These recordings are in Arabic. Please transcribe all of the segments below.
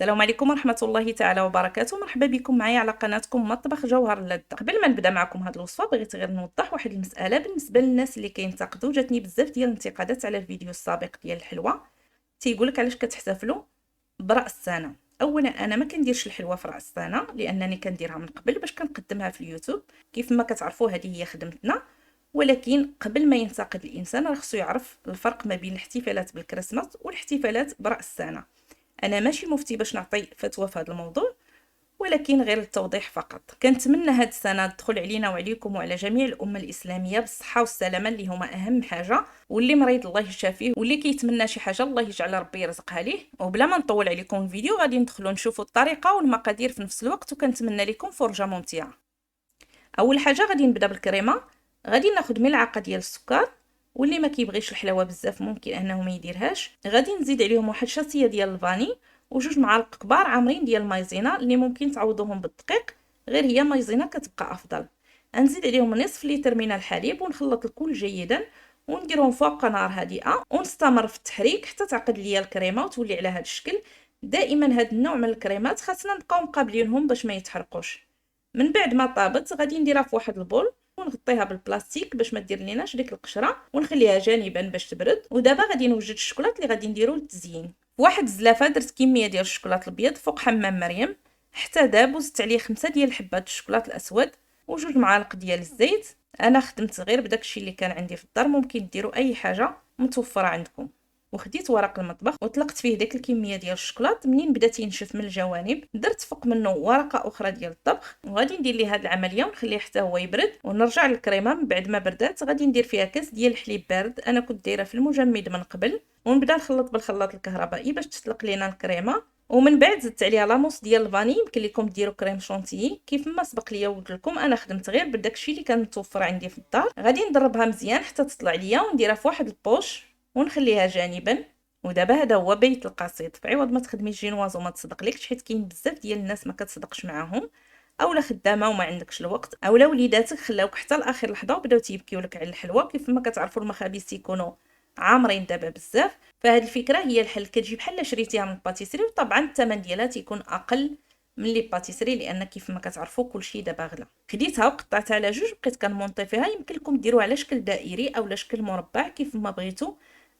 السلام عليكم ورحمة الله تعالى وبركاته. مرحبا بكم معايا على قناتكم مطبخ جوهر اللذة. قبل ما نبدا معكم هذه الوصفة بغيت غير نوضح واحد المسألة بالنسبة للناس اللي كينتقدوا. جاتني بزاف ديال الانتقادات على الفيديو السابق ديال الحلوى، تيقول لك علاش كتحتفلوا برأس السنة. اولا انا ما كنديرش الحلوى في رأس السنة لانني كنديرها من قبل باش كنقدمها في اليوتيوب. كيف ما كتعرفوا هذه هي خدمتنا، ولكن قبل ما ينتقد الانسان راه خصو يعرف الفرق ما بين الاحتفالات بالكريسماس والاحتفالات برأس السنة. انا ماشي مفتي باش نعطي فتوى في هذا الموضوع، ولكن غير التوضيح فقط. كنتمنى هاد السنه تدخل علينا وعليكم وعلى جميع الامه الاسلاميه بالصحه والسلامه اللي هما اهم حاجه، واللي مريض الله يشافيه، واللي كيتمنى شي حاجه الله يجعل ربي يرزقها ليه. وبلا ما نطول عليكم الفيديو غادي ندخلوا نشوفوا الطريقه والمقادير في نفس الوقت، وكنتمنى لكم فرجه ممتعه. اول حاجه غادي نبدا بالكريمه. غادي ناخذ ملعقه ديال السكر، واللي ما كيبغيش الحلاوه بزاف ممكن انه ما يديرهاش. غادي نزيد عليهم واحد شاصيه ديال الفاني وجوج معالق كبار عامرين ديال المايزينا اللي ممكن تعوضوهم بالدقيق، غير هي مايزينا كتبقى افضل. غنزيد عليهم نصف لتر من الحليب ونخلط الكل جيدا ونديرهم فوق نار هادئه ونستمر في التحريك حتى تعقد ليا الكريمه وتولي على هذا الشكل. دائما هذا النوع من الكريمات خاصنا نبقاو مقابلينهم باش ما يتحرقوش. من بعد ما طابت غادي نديرها في واحد البول ونغطيها بالبلاستيك باش ما دير ليناش ديك القشره ونخليها جانبا باش تبرد. ودابا غادي نوجد الشوكولات اللي غادي نديرو للتزيين. في واحد الزلافه درت كميه ديال الشوكولات الابيض فوق حمام مريم حتى داب، وزدت عليه 5 ديال حبات الشوكولات الاسود وجوج معالق ديال الزيت. انا خدمت غير بداكشي اللي كان عندي في الدار، ممكن ديروا اي حاجه متوفره عندكم. وخديت ورق المطبخ وطلقت فيه ديك الكميه ديال الشوكولات. منين بدا تينشف من الجوانب درت فوق منه ورقه اخرى ديال الطبخ، وغادي ندير ليه هذه العمليه ونخليه حتى هو يبرد ونرجع للكريمه. من بعد ما بردات غادي ندير فيها كاس ديال الحليب بارد، انا كنت دايره في المجمد من قبل، ونبدا نخلط بالخلاط الكهربائي باش تطلق لينا الكريمه. ومن بعد زدت عليها لاموس ديال الفاني. يمكن لكم ديروا كريم شونتيي كيف ما سبق ليا وقلت لكم، انا خدمت غير بداكشي اللي كان متوفر عندي في الدار. غادي نضربها مزيان حتى تطلع ليا ونديرها في واحد البوش ونخليها جانبا. ودابا هذا هو بيت القصيد. في عوض ما تخدمي جينواز وما تصدقلكش، حيت كاين بزاف ديال الناس ما كتصدقش معاهم، اولا خدامه وما عندكش الوقت، اولا وليداتك خلاوك حتى لاخر لحظه وبداو تيبكيو لك على الحلوى. كيف ما كتعرفوا المخابز تيكونوا عامرين دابا بزاف، فهاد الفكره هي الحل. كتجي بحال شريتيها من الباتيسري، وطبعا الثمن ديالها تيكون اقل من لي باتيسري لان كيف ما كتعرفوا كلشي دابا غلا. خديتها وقطعتها على جوج، بقيت كنمونطي فيها. يمكن لكم ديروها على شكل دائري او على شكل مربع كيف ما بغيتو.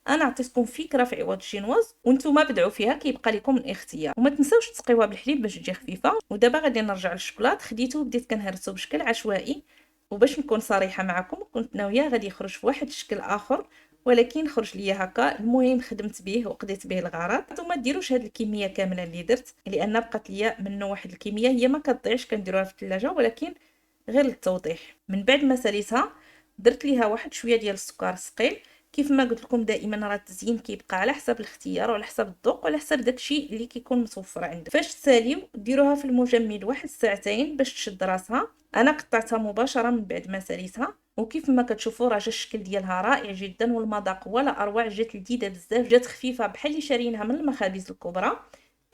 انا عطيتكم فكره في عوض الشينواز وانتم بدعوا فيها، كيبقى لكم الاختيار. وما تنساوش تسقيوها بالحليب باش تجي خفيفه. ودابا غادي نرجع للشوكولات. خديته وبديت كنهرسو بشكل عشوائي، وباش نكون صريحه معكم كنت ناويه غادي يخرج في واحد الشكل اخر، ولكن خرج ليا هكا. المهم خدمت به وقضيت به الغرض. وما ديروش هاد الكميه كامله اللي درت لان بقات ليا منه واحد الكميه هي ما كتضيعش، كنديروها في الثلاجه، ولكن غير للتوضيح. من بعد ما ساليتها درت ليها واحد شويه ديال السكر ثقيل. كيف ما قلت لكم دائما راه التزيين كيبقى على حسب الاختيار وعلى حسب الذوق وعلى حسب داكشي اللي كيكون متوفر عندك. فاش تساليو ديروها في المجمد واحد ساعتين باش تشد راسها. انا قطعتها مباشره من بعد ما ساليتها، وكيف ما كتشوفوا راه جا الشكل ديالها رائع جدا، والمذاق ولا اروع. جات لذيذه بزاف، جات خفيفه بحال اللي شارينها من المخابز الكبرى.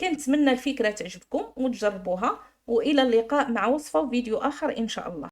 كنتمنى الفكره تعجبكم وتجربوها، والى اللقاء مع وصفه وفيديو اخر ان شاء الله.